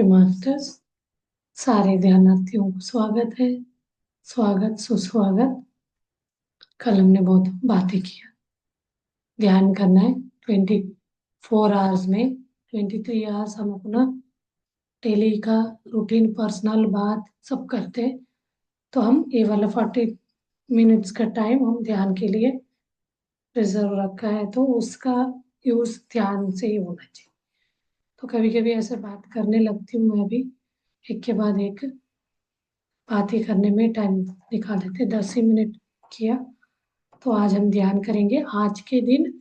हे masters, सारे ध्यानार्थियों को स्वागत है। स्वागत सुस्वागत। कल हमने बहुत बातें किया। ध्यान करना है 24 आवर्स में। 23 आवर्स हम अपना डेली का रूटीन पर्सनल बात सब करते हैं। तो हम ये वाला 40 मिनट्स का टाइम हम ध्यान के लिए रिजर्व रखा है, तो उसका यूज ध्यान से ही होना चाहिए। तो कभी कभी ऐसे बात करने लगती हूँ मैं भी, एक के बाद एक बात ही करने में टाइम निकाल देते। 10 ही मिनट किया। तो आज हम ध्यान करेंगे। आज के दिन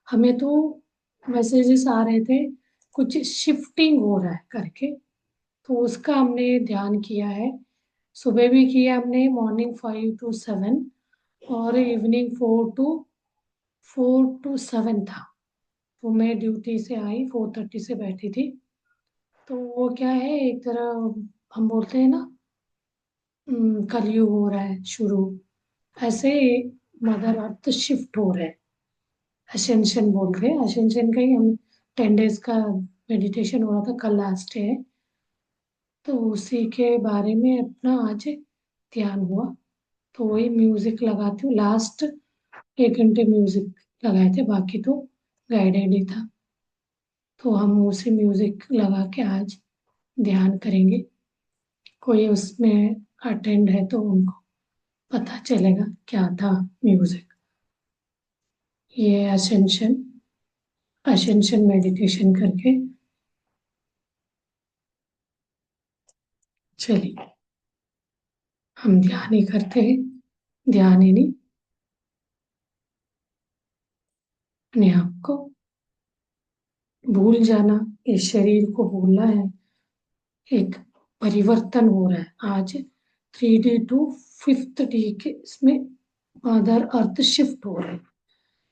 हमें तो मैसेजेस आ रहे थे, कुछ शिफ्टिंग हो रहा है करके, तो उसका हमने ध्यान किया है। सुबह भी किया हमने, मॉर्निंग 5 to 7 और इवनिंग 4 to 7 था। तो मैं ड्यूटी से आई, 4:30 से बैठी थी। तो वो क्या है, एक तरह हम बोलते हैं ना, कलयुग हो रहा है शुरू, ऐसे मदर अर्थ शिफ्ट हो रहे हैं। असेंशन बोल रहे हैं, असेंशन का ही हम 10 डेज का मेडिटेशन हो रहा था, कल लास्ट डे है। तो उसी के बारे में अपना आज ध्यान हुआ। तो वही म्यूजिक लगाती हूँ। लास्ट 1 घंटे म्यूजिक लगाए थे, बाकी तो गाइडेड ही था। तो हम उसी म्यूजिक लगा के आज ध्यान करेंगे। कोई उसमें अटेंड है तो उनको पता चलेगा क्या था म्यूजिक। ये असेंशन असेंशन मेडिटेशन करके चलिए हम ध्यान ही करते हैं। ध्यान ही नहीं, अपने आप को भूल जाना, इस शरीर को भूलना है। एक परिवर्तन हो रहा है आज 3 डे टू 5th डे के, इसमें मदर अर्थ शिफ्ट हो रहे हैं।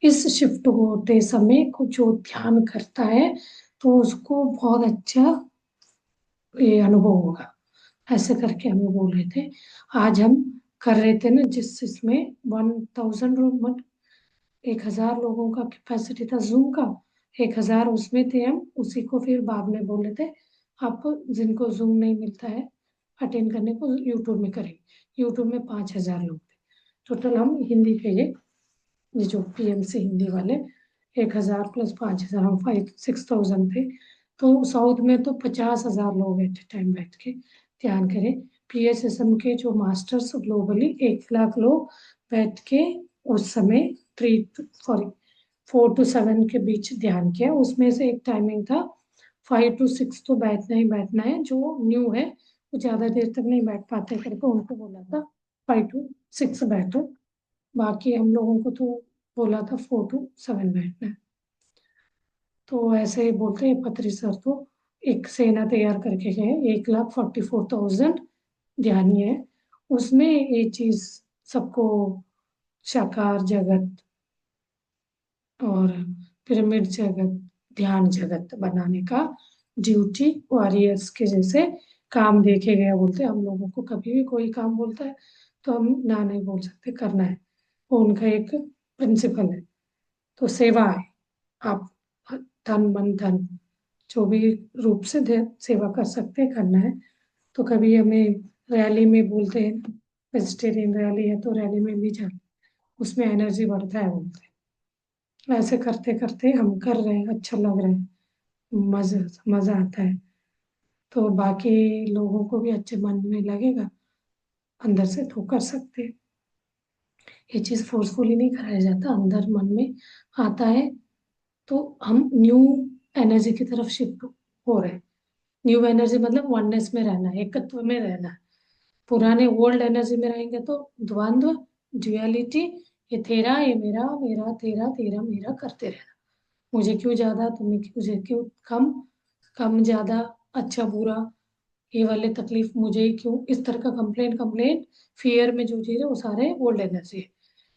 इस शिफ्ट होते समय को जो ध्यान करता है तो उसको बहुत अच्छा ये अनुभव होगा। ऐसे करके हमें बोल रहे थे। आज हम कर रहे थे ना, जिस इसमें 1000 1,000 लोगों का कैपेसिटी था जूम का। 1,000 उसमें थे हम, उसी को फिर बाद में बोले थे आप जिनको जूम नहीं मिलता है अटेंड करने को, यूट्यूब में करेंगे। यूट्यूब में 5,000 लोग थे टोटल। हम हिंदी के ये जो पीएमसी हिंदी वाले 1,000 प्लस 5,000, हम 6,000 थे। तो साउथ में तो 50,000 लोग एट टाइम बैठ के ध्यान करें। पीएसएसएम के जो मास्टर्स ग्लोबली 1 लाख लोग बैठ के उस समय 4 to 7 के बीच ध्यान किया। उसमें से एक टाइमिंग था 5 to 6 तो बैठना ही बैठना है। जो न्यू है वो ज्यादा देर तक नहीं बैठ पाते करके उनको बोला था 5 to 6 बैठो। बाकी हम लोगों को तो बोला था 4 to 7 बैठना है। तो ऐसे ही बोलते हैं पत्री सर, तो एक सेना तैयार करके गए, 1,44,000 ध्यानी है। उसमें ये चीज सबको साकार जगत और पिरामिड जगत, ध्यान जगत बनाने का ड्यूटी वॉरियर्स के जैसे काम देखे गया। बोलते हम लोगों को कभी भी कोई काम बोलता है तो हम ना नहीं बोल सकते, करना है। वो उनका एक प्रिंसिपल है। तो सेवा है, आप तन मन धन जो भी रूप से सेवा कर सकते हैं, करना है। तो कभी हमें रैली में बोलते हैं, वेजिटेरियन रैली है तो रैली में भी जाना, उसमें एनर्जी बढ़ता है बोलते हैं। ऐसे करते करते हम कर रहे हैं, अच्छा लग रहा है, मजा मजा आता है। तो बाकी लोगों को भी अच्छे मन में लगेगा अंदर से, तो कर सकते हैं। ये चीज फोर्सफुली नहीं कराया जाता, अंदर मन में आता है तो हम न्यू एनर्जी की तरफ शिफ्ट हो रहे हैं। न्यू एनर्जी मतलब वननेस में रहना है, एकत्व में रहना है। पुराने ओल्ड एनर्जी में रहेंगे तो द्वंद्व, ड्युअलिटी, ये तेरा ये मेरा, मेरा तेरा, तेरा मेरा करते रहना। मुझे क्यों ज्यादा, तुम्हें मुझे क्यों कम, कम ज्यादा, अच्छा बुरा, ये वाले तकलीफ मुझे ही क्यों, इस तरह का कंप्लेंट कंप्लेंट, फियर में जो चीज है वो सारे ओल्ड एनर्जी है।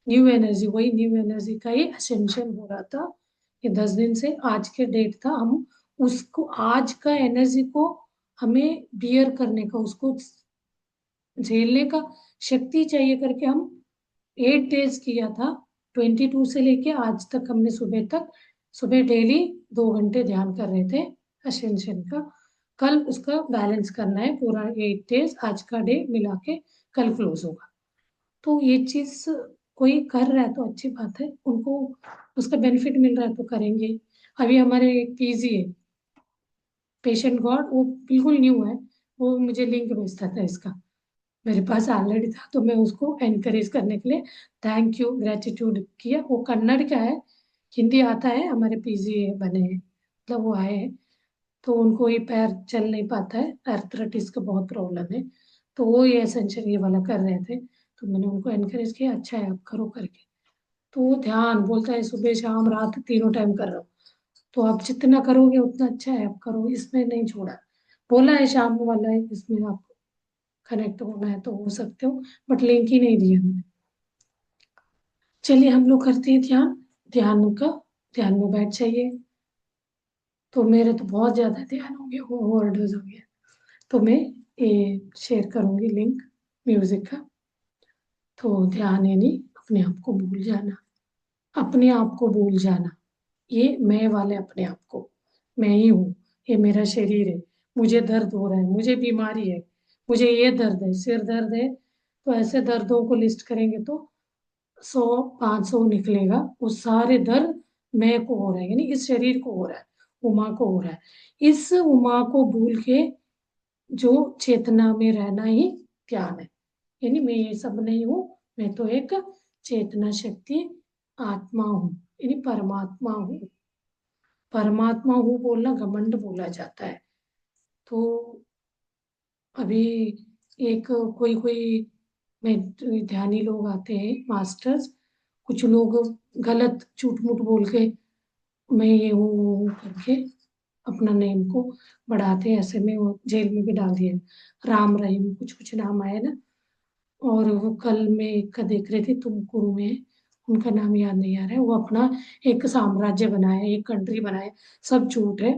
न्यू एनर्जी, वही न्यू एनर्जी का ही असेंशन हो रहा था। ये 10 दिन से आज के डेट था। हम उसको, आज का एनर्जी को हमें बियर करने का, उसको झेलने का शक्ति चाहिए करके हम 8 डेज किया था। 22 से लेके आज तक हमने सुबह तक, सुबह डेली 2 घंटे ध्यान कर रहे थे असेंशन का। कल उसका बैलेंस करना है पूरा 8 डेज, आज का डे मिला के कल क्लोज होगा। तो ये चीज कोई कर रहा है तो अच्छी बात है, उनको उसका बेनिफिट मिल रहा है तो करेंगे। अभी हमारे एक पीजी है, पेशेंट गॉड, वो बिल्कुल न्यू है, वो मुझे लिंक भेजता था इसका, मेरे पास ऑलरेडी था, तो मैं उसको एनकरेज करने के लिए थैंक यू ग्रेटिट्यूड किया। वो कन्नड़ का है, हिंदी आता है, हमारे पीजी बने हैं, मतलब वो आए हैं, तो उनको ये पैर चल नहीं पाता है, आर्थराइटिस का बहुत प्रॉब्लम है, तो वो ये एसेंशियल ये वाला कर रहे थे, तो मैंने उनको एनकरेज किया, अच्छा है आप करो करके। तो वो ध्यान बोलता है सुबह शाम रात तीनों टाइम कर रहा हूँ, तो आप जितना करोगे उतना अच्छा है, आप करो, इसमें नहीं छोड़ा। बोला है शाम वाला है, इसमें आप कनेक्ट होना है तो हो सकते हो, बट लिंक ही नहीं दिया मैंने। चलिए हम लोग करते हैं ध्यान, ध्यान का, ध्यान में बैठ जाइए। तो मेरे तो बहुत ज्यादा ध्यान हो गया, ओवरडोज हो गया, तो मैं ये शेयर करूंगी लिंक म्यूजिक का। तो ध्यान यानी अपने आप को भूल जाना, अपने आप को भूल जाना, ये मैं वाले अपने आप को, मैं ही हूँ, ये मेरा शरीर है, मुझे दर्द हो रहा है, मुझे बीमारी है, मुझे ये दर्द है, सिर दर्द है, तो ऐसे दर्दों को लिस्ट करेंगे तो 100 500 निकलेगा। वो सारे दर्द मैं को हो रहा है, यानी इस शरीर को हो रहा है, उमा को हो रहा है। इस उमा को भूल के जो चेतना में रहना ही ध्यान है, यानी मैं ये सब नहीं हूँ, मैं तो एक चेतना शक्ति आत्मा हूँ, यानी परमात्मा हूँ। परमात्मा हूँ बोलना घमंड बोला जाता है। तो अभी एक कोई कोई में ध्यानी लोग आते हैं मास्टर्स, कुछ लोग गलत झूठ मूठ बोल के मैं ये हूँ वो हूँ करके अपना नेम को बढ़ाते हैं, ऐसे में वो जेल में भी डाल दिए, राम रहीम कुछ कुछ नाम आए ना। और वो कल मैं एक का देख रही थी तुमकुरू में, उनका नाम याद नहीं आ रहा है, वो अपना एक साम्राज्य बनाया, एक कंट्री बनाया, सब झूठ है,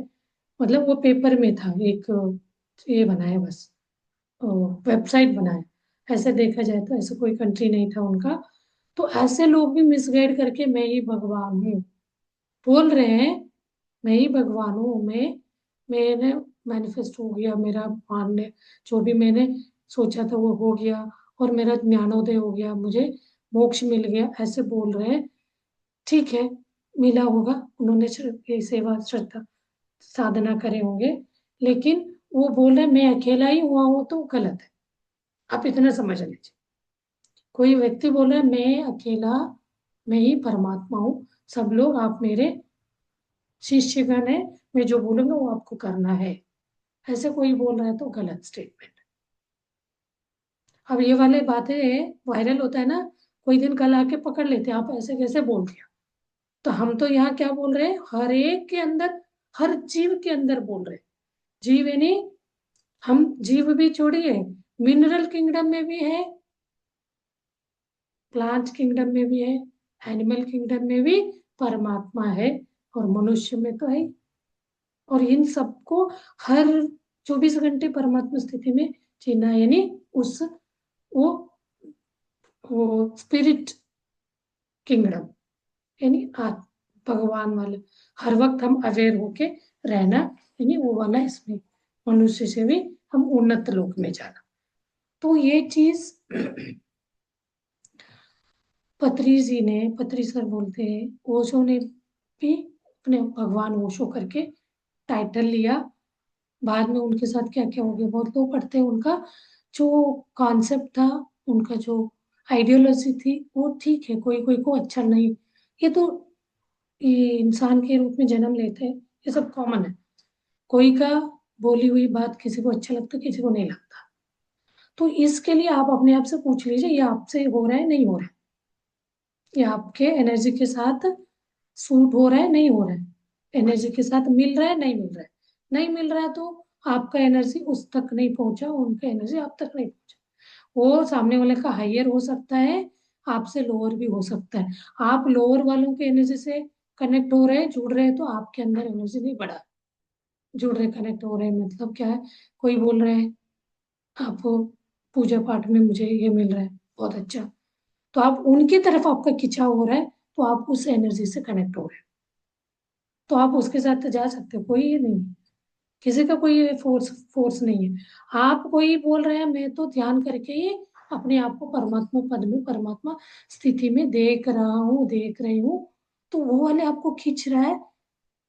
मतलब वो पेपर में था एक, ये बनाया बस, वेबसाइट बनाया, ऐसे देखा जाए तो ऐसे कोई कंट्री नहीं था उनका। तो ऐसे लोग भी मिसगाइड करके मैं ही भगवान हूँ बोल रहे हैं, मैं ही भगवान हूँ, मैंने मैनिफेस्ट हो गया, मेरा मानने जो भी मैंने सोचा था वो हो गया, और मेरा ज्ञानोदय हो गया, मुझे मोक्ष मिल गया, ऐसे बोल रहे हैं। ठीक है, मिला होगा, उन्होंने ये सेवा श्रद्धा साधना करे होंगे, लेकिन वो बोल रहे मैं अकेला ही हुआ हूँ तो गलत है। आप इतना समझ लीजिए, कोई व्यक्ति बोल रहा है मैं अकेला, मैं ही परमात्मा हूँ, सब लोग आप मेरे शिष्यगण है, मैं जो बोलूंगा वो आपको करना है, ऐसे कोई बोल रहा है तो गलत स्टेटमेंट। अब ये वाले बातें वायरल होता है ना, कोई दिन कल आके पकड़ लेते हैं, आप ऐसे कैसे बोल दिया। तो हम तो यहाँ क्या बोल रहे हैं, हर एक के अंदर, हर जीव के अंदर बोल रहे हैं, जीव यानी हम जीव भी छोड़िए, मिनरल किंगडम में भी है, प्लांट किंगडम में भी है, एनिमल किंगडम में भी परमात्मा है, और मनुष्य में तो है। और इन सबको हर 24 घंटे परमात्मा स्थिति में जीना, यानी उस वो वो स्पिरिट किंगडम, यानी भगवान वाला, हर वक्त हम अवेयर होके रहना, यानी वो वाला इसमें मनुष्य से भी हम उन्नत लोक में जाना। तो ये चीज पत्री जी ने, पत्री सर बोलते हैं, ओशो ने भी अपने भगवान ओशो करके टाइटल लिया। बाद में उनके साथ क्या क्या हो गया बहुत लोग पढ़ते हैं, उनका जो कॉन्सेप्ट था, उनका जो आइडियोलॉजी थी वो ठीक है, कोई कोई को अच्छा नहीं, ये तो ये इंसान के रूप में जन्म लेते हैं, ये सब कॉमन है, कोई का बोली हुई बात किसी को अच्छा लगता किसी को नहीं लगता। तो इसके लिए आप अपने आप से पूछ लीजिए ये आपसे हो रहा है नहीं हो रहा है, ये आपके एनर्जी के साथ सूट हो रहा है नहीं हो रहा है, एनर्जी के साथ मिल रहा है नहीं मिल रहा है, नहीं मिल रहा है तो आपका एनर्जी उस तक नहीं पहुंचा, उनका एनर्जी आप तक नहीं पहुंचा। वो सामने वाले का हायर हो सकता है, आपसे लोअर भी हो सकता है, आप लोअर वालों के एनर्जी से कनेक्ट हो रहे हैं जुड़ रहे हैं तो आपके अंदर एनर्जी नहीं बढ़ा, जुड़ रहे कनेक्ट हो रहे हैं मतलब क्या है, कोई बोल रहे हैं आप पूजा पाठ में मुझे ये मिल रहा है बहुत अच्छा, तो आप उनकी तरफ आपका खिंचाव हो रहा है, तो आप उस एनर्जी से कनेक्ट हो रहे हैं, तो आप उसके साथ तो जा सकते हो, कोई ये नहीं। किसी का कोई फोर्स फोर्स नहीं है। आप कोई बोल रहे हैं मैं तो ध्यान करके ही अपने आप को परमात्मा पद में, परमात्मा स्थिति में देख रहा हूँ, देख रही हूँ, तो वो वाले आपको खींच रहा है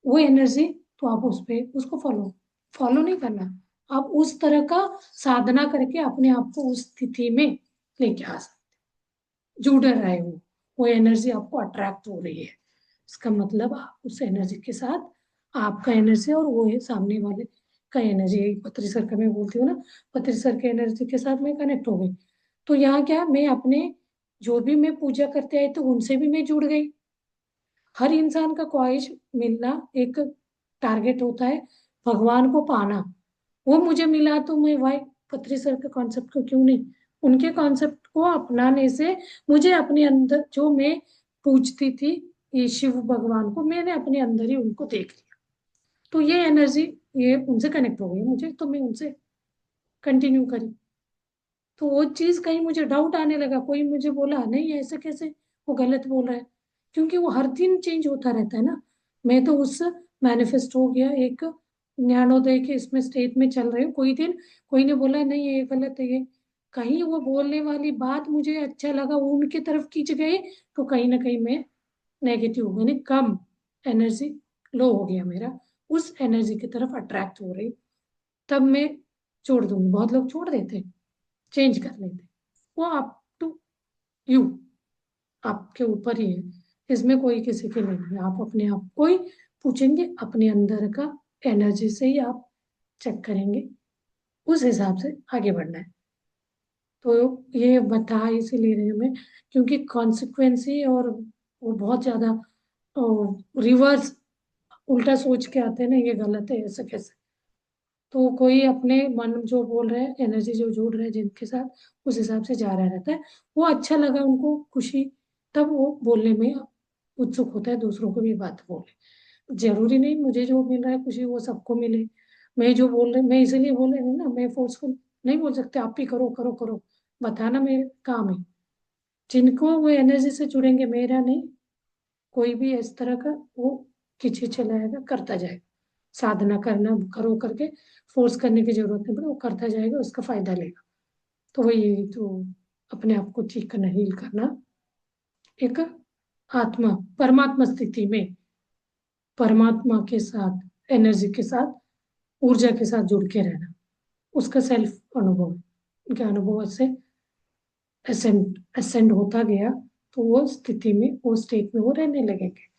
वो एनर्जी, तो आप उस पे उसको फॉलो फॉलो नहीं करना। आप उस तरह का साधना करके अपने आप को उस स्थिति में लेके आ सकते, जुड़ रहे हो, वो एनर्जी आपको अट्रैक्ट हो रही है, इसका मतलब आप उस एनर्जी के साथ, आपका एनर्जी और वो है सामने वाले का एनर्जी, पत्री सर का मैं बोलती हूँ ना, पत्री सर के एनर्जी के साथ मैं कनेक्ट हो गई। तो यहाँ क्या, मैं अपने जो भी मैं पूजा करते आई तो उनसे भी मैं जुड़ गई। हर इंसान का ख्वाहिश मिलना एक टारगेट होता है, भगवान को पाना। वो मुझे मिला तो मैं भाई पत्री सर के कॉन्सेप्ट को क्यों नहीं, उनके कॉन्सेप्ट को अपनाने से मुझे अपने अंदर जो मैं पूजती थी, ये शिव भगवान को, मैंने अपने अंदर ही उनको देख लिया। तो ये एनर्जी, ये उनसे कनेक्ट हो गई मुझे, तो मैं उनसे कंटिन्यू करी। तो वो चीज कहीं मुझे डाउट आने लगा, कोई मुझे बोला नहीं ऐसे कैसे, वो गलत बोल रहा है, क्योंकि वो हर दिन चेंज होता रहता है ना। मैं तो उस मैनिफेस्ट हो गया एक ज्ञानोदय के इसमें स्टेट में चल रही हूँ, कोई दिन कोई ने बोला नहीं ये गलत है, ये कहीं वो बोलने वाली बात मुझे अच्छा लगा, वो उनकी तरफ खींच गई, तो कहीं ना कहीं मैं नेगेटिव हो गई, कम एनर्जी लो हो गया मेरा, उस एनर्जी की तरफ अट्रैक्ट हो रही, तब मैं छोड़ दूंगी। बहुत लोग छोड़ देते, चेंज कर लेते, वो अप टू यू, आपके ऊपर ही है, इसमें कोई किसी के नहीं है। आप अपने आप को ही पूछेंगे, अपने अंदर का एनर्जी से ही आप चेक करेंगे, उस हिसाब से आगे बढ़ना है। तो ये बता इसीलिए रही हूँ मैं, क्योंकि कॉन्सिक्वेंसी और वो बहुत ज्यादा रिवर्स उल्टा सोच के आते हैं ना, ये गलत है ऐसे कैसे। तो कोई अपने मन जो बोल रहे हैं, एनर्जी जो जोड़ रहे हैं जिनके साथ, उस हिसाब से जा रहा रहता है, वो अच्छा लगा उनको, खुशी, तब वो बोलने में उत्सुक होता है, दूसरों को भी बात बोले। जरूरी नहीं मुझे जो मिल रहा है खुशी वो सबको मिले। मैं जो बोल रही, मैं इसीलिए बोल रही हूँ ना, मैं फोर्सफुल नहीं बोल सकते आप ही करो करो करो, बताना मेरे काम है। जिनको वो एनर्जी से जुड़ेंगे, मेरा नहीं, कोई भी इस तरह का वो खींचे चलाएगा, करता जाएगा, साधना करना करो करके फोर्स करने की जरूरत नहीं पड़े, वो करता जाएगा, उसका फायदा लेगा। तो वही तो, अपने आप को ठीक करना, हील करना, एक आत्मा परमात्मा स्थिति में, परमात्मा के साथ, एनर्जी के साथ, ऊर्जा के साथ जुड़ के रहना, उसका सेल्फ अनुभव है। उनके अनुभव से असेंड असेंड होता गया, तो वो स्थिति में, वो स्टेट में वो रहने लगेंगे,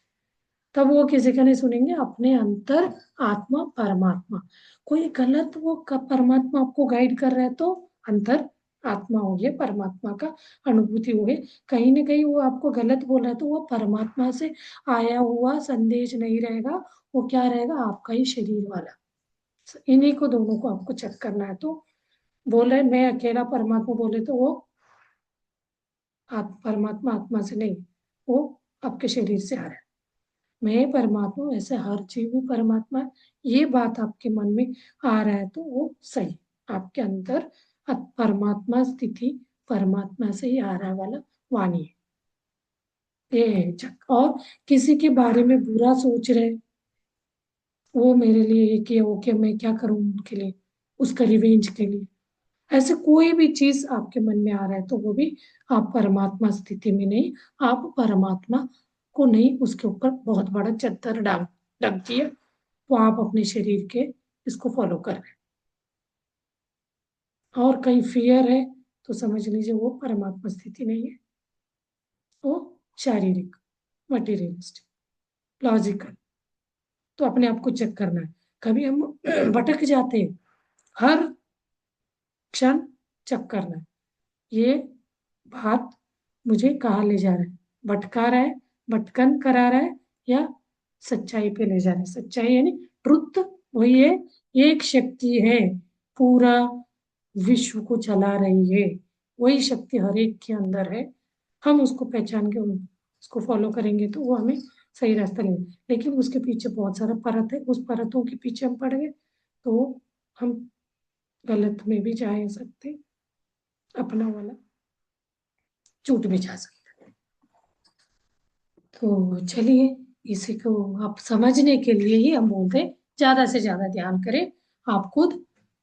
तब वो किसी का नहीं सुनेंगे, अपने अंतर आत्मा परमात्मा, कोई गलत वो परमात्मा आपको गाइड कर रहा है तो अंतर आत्मा हो गया, परमात्मा का अनुभूति हो गई। कहीं ना कहीं वो आपको गलत बोल रहा है तो वो परमात्मा से आया हुआ संदेश नहीं रहेगा, वो क्या रहेगा, आपका ही शरीर वाला। इन्हीं को दोनों को आपको चेक करना है। तो बोल रहे मैं अकेला परमात्मा बोले तो वो परमात्मा आत्मा से नहीं, वो आपके शरीर से आ रहा है। मैं परमात्मा, वैसे हर जीव भी परमात्मा है, ये बात आपके मन में आ रहा है तो वो सही, आपके अंदर परमात्मा स्थिति, परमात्मा से ही आ रहा वाला वाणी है, ये है चक। और किसी के बारे में बुरा सोच रहे, वो मेरे लिए ये किया, वो किया, मैं क्या करूं उनके लिए, उसका रिवेंज के लिए, ऐसे कोई भी चीज आपके मन में आ रहा है तो वो भी आप परमात्मा स्थिति में नहीं, आप परमात्मा को नहीं, उसके ऊपर बहुत बड़ा चद्दर डाल ढक दिया, तो आप अपने शरीर के इसको फॉलो कर रहे हैं। और कहीं फियर है तो समझ लीजिए वो परमात्मा स्थिति नहीं है, वो शारीरिक, मटेरियलिस्टिक, लॉजिकल। तो अपने आप को चेक करना है, कभी हम भटक जाते हैं, हर क्षण चेक करना है, ये बात मुझे कहाँ ले जा रहा है, भटका रहा है, भटकन करा रहा है, या सच्चाई पे ले जा रहा है। सच्चाई यानी ट्रुथ, वही है, एक शक्ति है, पूरा विश्व को चला रही है, वही शक्ति हर एक के अंदर है। हम उसको पहचान के उसको फॉलो करेंगे तो वो हमें सही रास्ता ले, लेकिन उसके पीछे बहुत सारा परत है, उस परतों के पीछे हम पड़ गए तो हम गलत में भी जा सकते, अपना वाला छूट भी जा सकते। तो चलिए, इसी को आप समझने के लिए ही हम बोलते हैं ज्यादा से ज्यादा ध्यान करें, आप खुद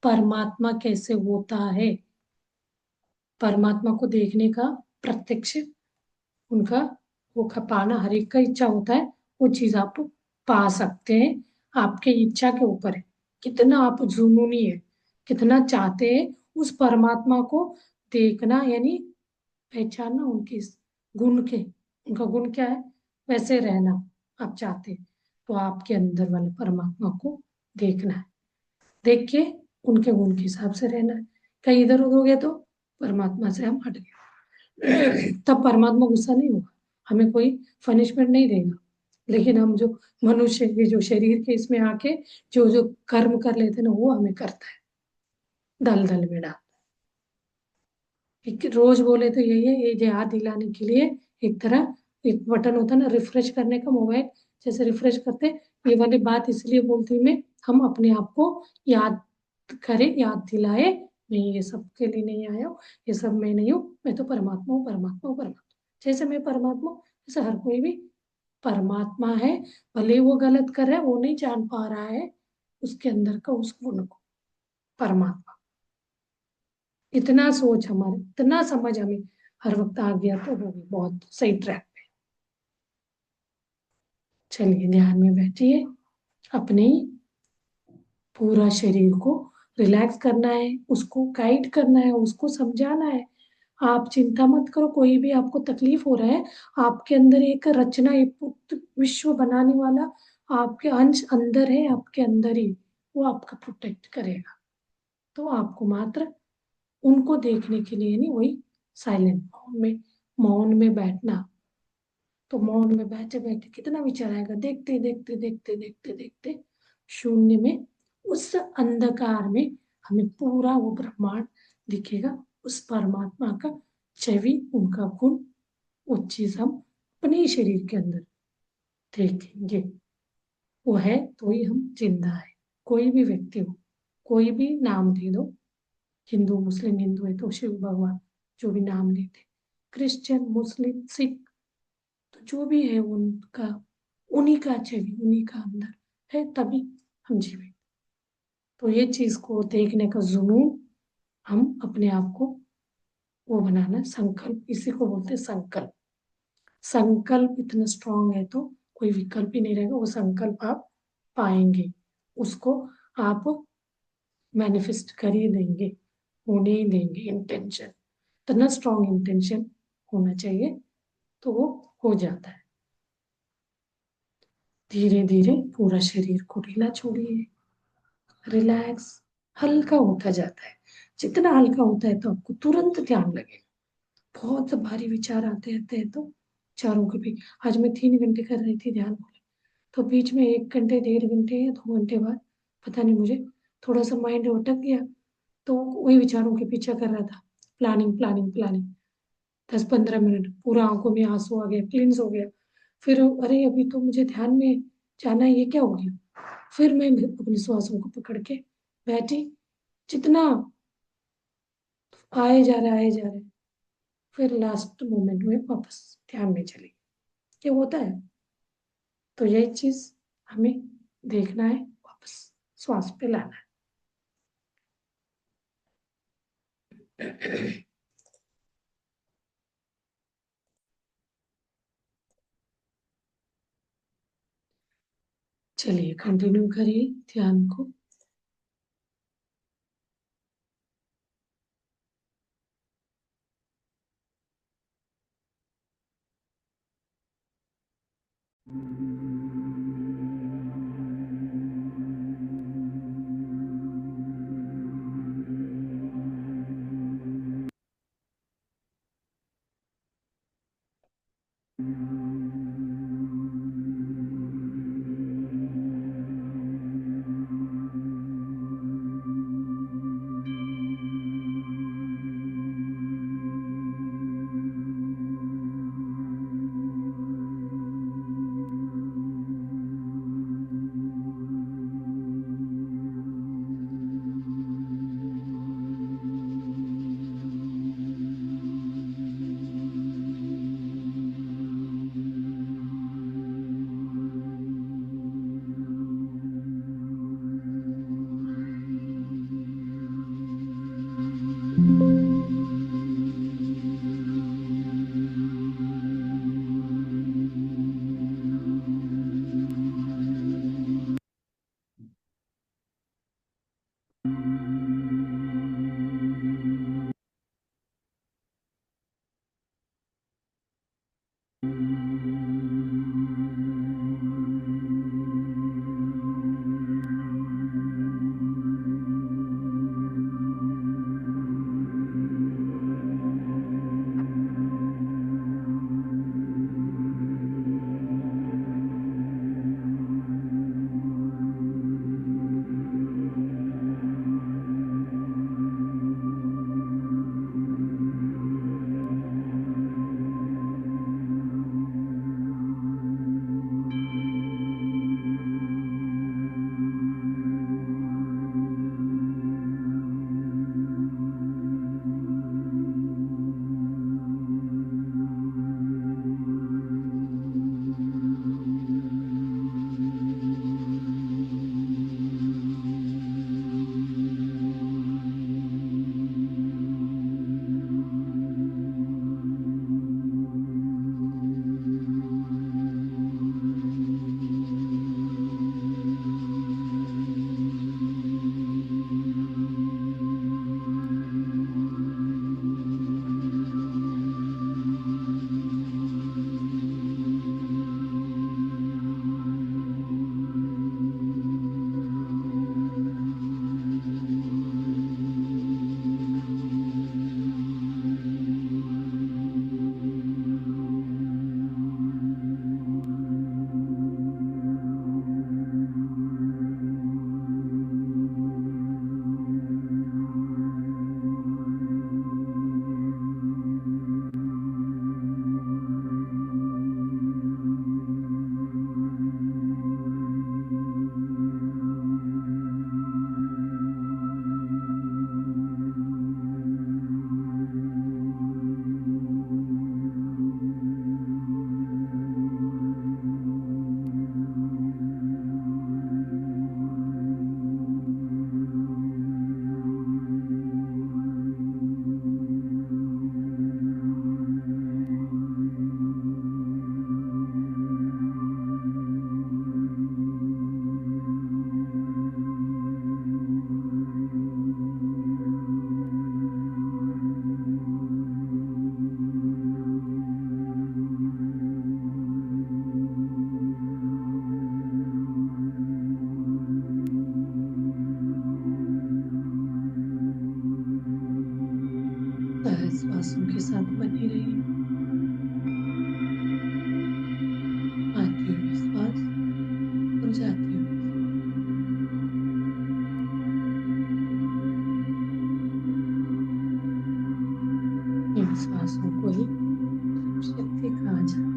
परमात्मा कैसे होता है, परमात्मा को देखने का प्रत्यक्ष उनका वो पाना हर एक का इच्छा होता है, वो चीज आप पा सकते हैं। आपके इच्छा के ऊपर है, कितना आप जुनूनी है, कितना चाहते हैं उस परमात्मा को देखना, यानी पहचानना उनके इस गुण के, उनका गुण क्या है वैसे रहना आप चाहते हैं, तो आपके अंदर वाले परमात्मा को देखना है, देख के उनके गुण के हिसाब से रहना है। कहीं इधर उधर हो गया तो परमात्मा से हम हट गए, तब परमात्मा गुस्सा नहीं होगा, हमें कोई पनिशमेंट नहीं देगा। लेकिन हम जो मनुष्य के जो शरीर के इसमें आके जो जो कर्म कर लेते हैं ना, वो हमें करता है, दल दल में डाल। रोज बोले तो यही है, ये याद दिलाने के लिए एक तरह एक बटन होता है ना रिफ्रेश करने का, मोबाइल जैसे रिफ्रेश करते, ये वाली बात इसलिए बोलती हूँ मैं, हम अपने आप को याद करें, याद दिलाए, मैं ये सब के लिए नहीं आया हूँ, ये सब मैं नहीं हूँ, मैं तो परमात्मा हूँ, परमात्मा हूँ, परमात्मा। जैसे मैं परमात्मा हूँ, जैसे हर कोई भी परमात्मा है। भले ही वो गलत कर रहा है, वो नहीं जान पा रहा है उसके अंदर का उस गुण को, परमात्मा। इतना सोच हमारे, इतना समझ हमें हर वक्त आ गया तो वो भी बहुत सही ट्रैक पे। चलिए ध्यान में बैठिए, अपने पूरा शरीर को रिलैक्स करना है, उसको गाइड करना है, उसको समझाना है। आप चिंता मत करो, कोई भी आपको तकलीफ हो रहा है, आपके अंदर एक रचना, एक विश्व बनाने वाला आपके अंश अंदर है, आपके अंदर ही, वो आपका प्रोटेक्ट करेगा। तो आपको मात्र उनको देखने के लिए नहीं, वही साइलेंट मौन में बैठना। तो मौन में बैठे बैठे कितना विचार आएगा, देखते देखते देखते देखते देखते शून्य में, उस अंधकार में हमें पूरा वो ब्रह्मांड दिखेगा, उस परमात्मा का छवि, उनका गुण, वो चीज हम अपने शरीर के अंदर देखेंगे। वो है तो ही हम जिंदा है। कोई भी व्यक्ति हो, कोई भी नाम दे दो, हिंदू मुस्लिम, हिंदू है तो शिव भगवान, जो भी नाम लेते, क्रिश्चियन मुस्लिम सिख, तो जो भी है उनका, उन्हीं का छवि, उन्हीं का अंदर है, तभी हम जीवित। तो ये चीज को देखने का जुनून, हम अपने आप को वो बनाना, संकल्प, इसी को बोलते हैं संकल्प। संकल्प इतना स्ट्रांग है तो कोई विकल्प ही नहीं रहेगा, वो संकल्प आप पाएंगे, उसको आप मैनिफेस्ट कर ही देंगे, होने ही देंगे। इंटेंशन, इतना स्ट्रांग इंटेंशन होना चाहिए, तो वो हो जाता है। धीरे धीरे पूरा शरीर को ढीला छोड़िए, रिलैक्स, हल्का होता जाता है। जितना हल्का होता है तो आपको तुरंत ध्यान लगेगा। बहुत भारी विचार आते रहते हैं तो चारों के बीच, आज मैं 3 घंटे कर रही थी ध्यान, तो बीच में 1 घंटे 1.5 घंटे या 2 घंटे बाद पता नहीं मुझे थोड़ा सा माइंड अटक गया, तो वही विचारों के पीछे कर रहा था, प्लानिंग प्लानिंग प्लानिंग। 10-15 मिनट पूरा आंखों में आंसू आ गया, क्लींस हो गया। फिर अरे अभी तो मुझे ध्यान में जाना है, ये क्या हो गया। फिर मैं अपनी श्वासों को पकड़ के बैठी, जितना आए जा रहा है, आए जा रहा है, फिर लास्ट मोमेंट में वापस ध्यान में चली, ये होता है। तो यही चीज हमें देखना है, वापस श्वास पे लाना है। चलिए कंटिन्यू करिए ध्यान को। श्वासों के साथ बनी रही। आती हुई श्वास और जाती हुई। इन श्वासों को ही शक्ति कहा जाता है।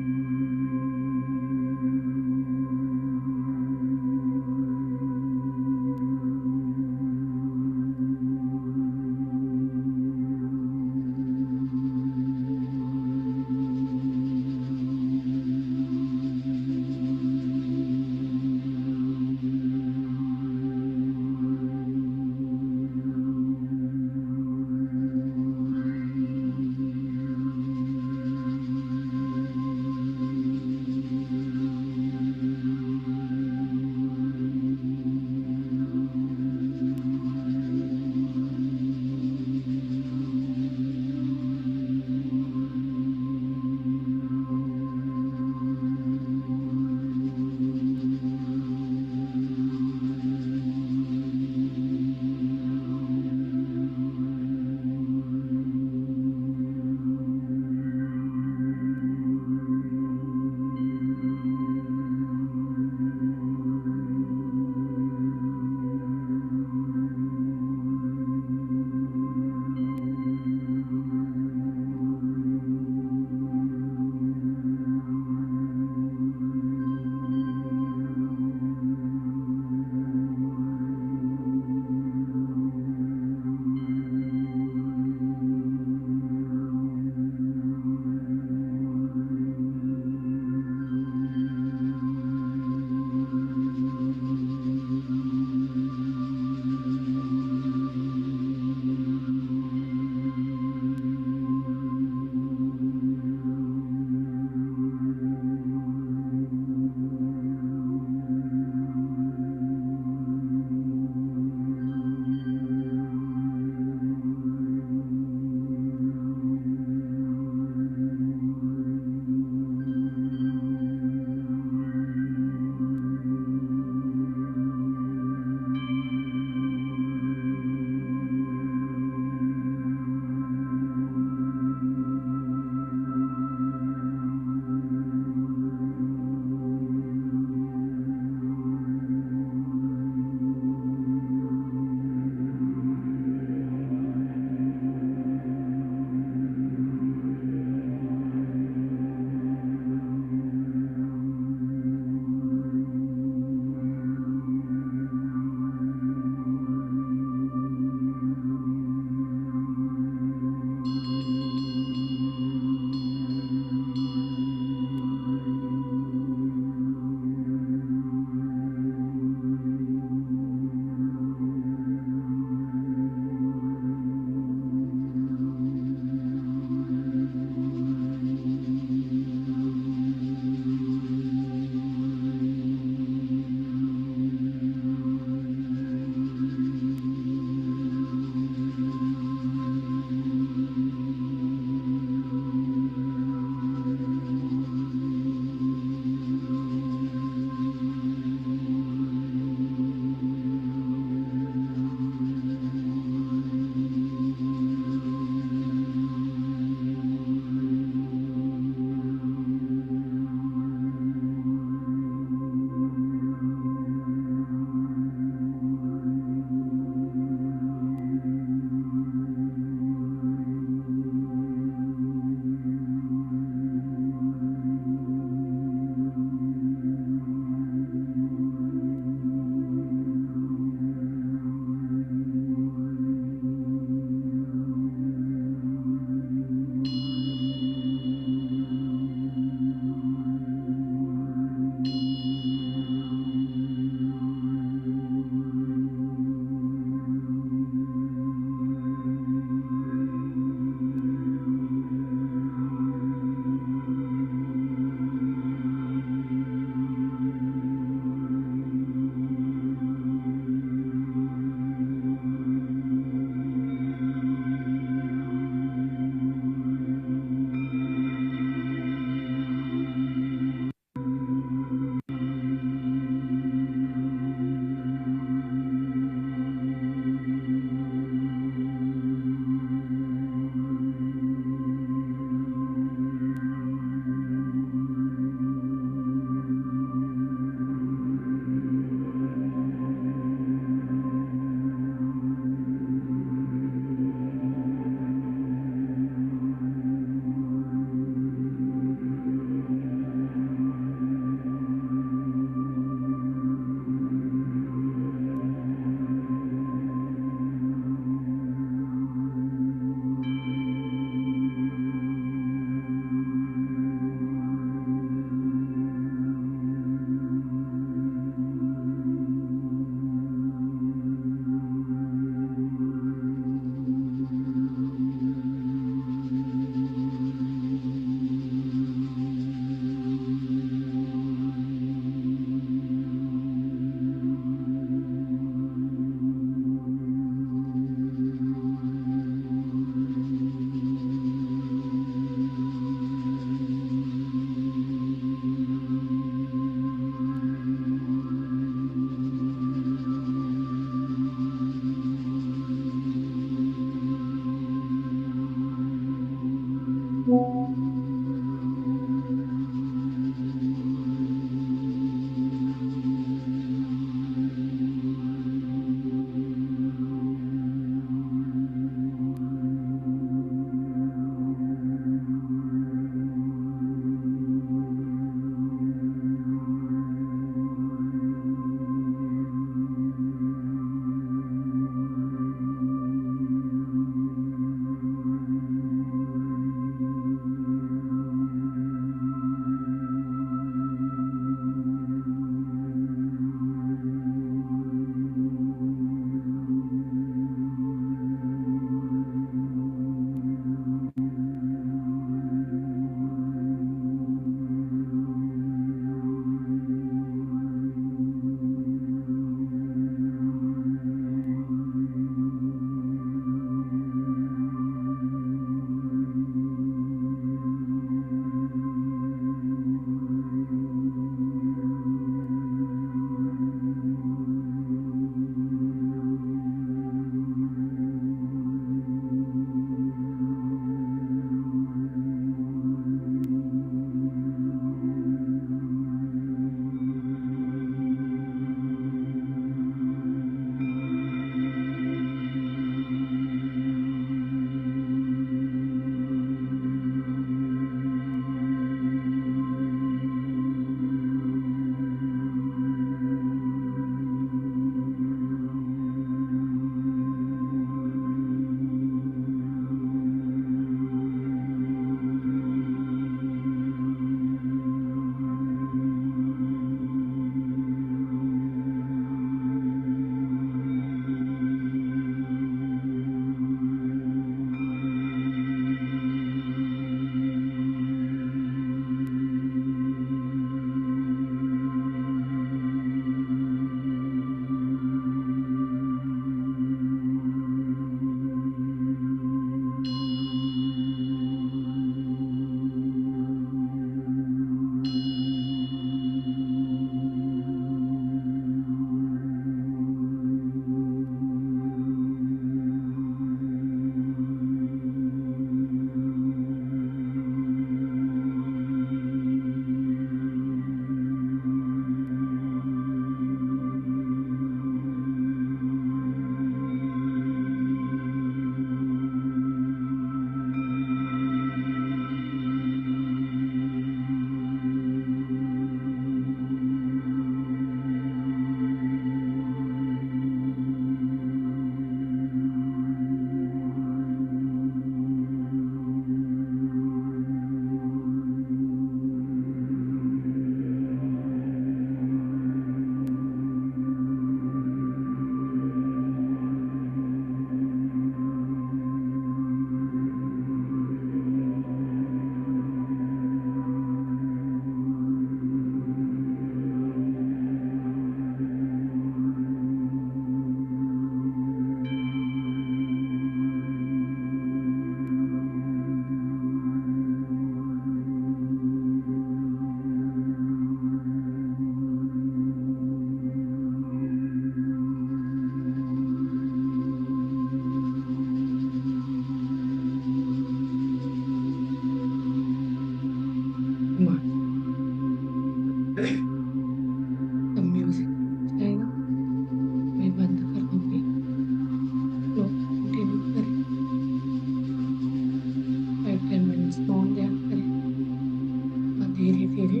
धीरे धीरे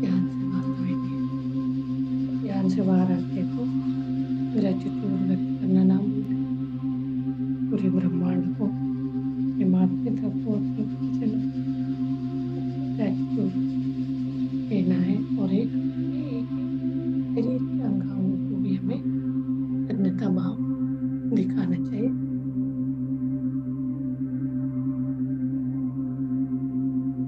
ध्यान से बाहर आएंगे। ध्यान से बाहर आके को ग्रेटिट्यूड व्यक्त करना ना भूलें। पूरे ब्रह्मांड को, अपने माथे तक को, अपने नीचे ग्रेटिट्यूड देना है और एक शरीर के अंगांगों को भी हमें कृतज्ञता भाव दिखाना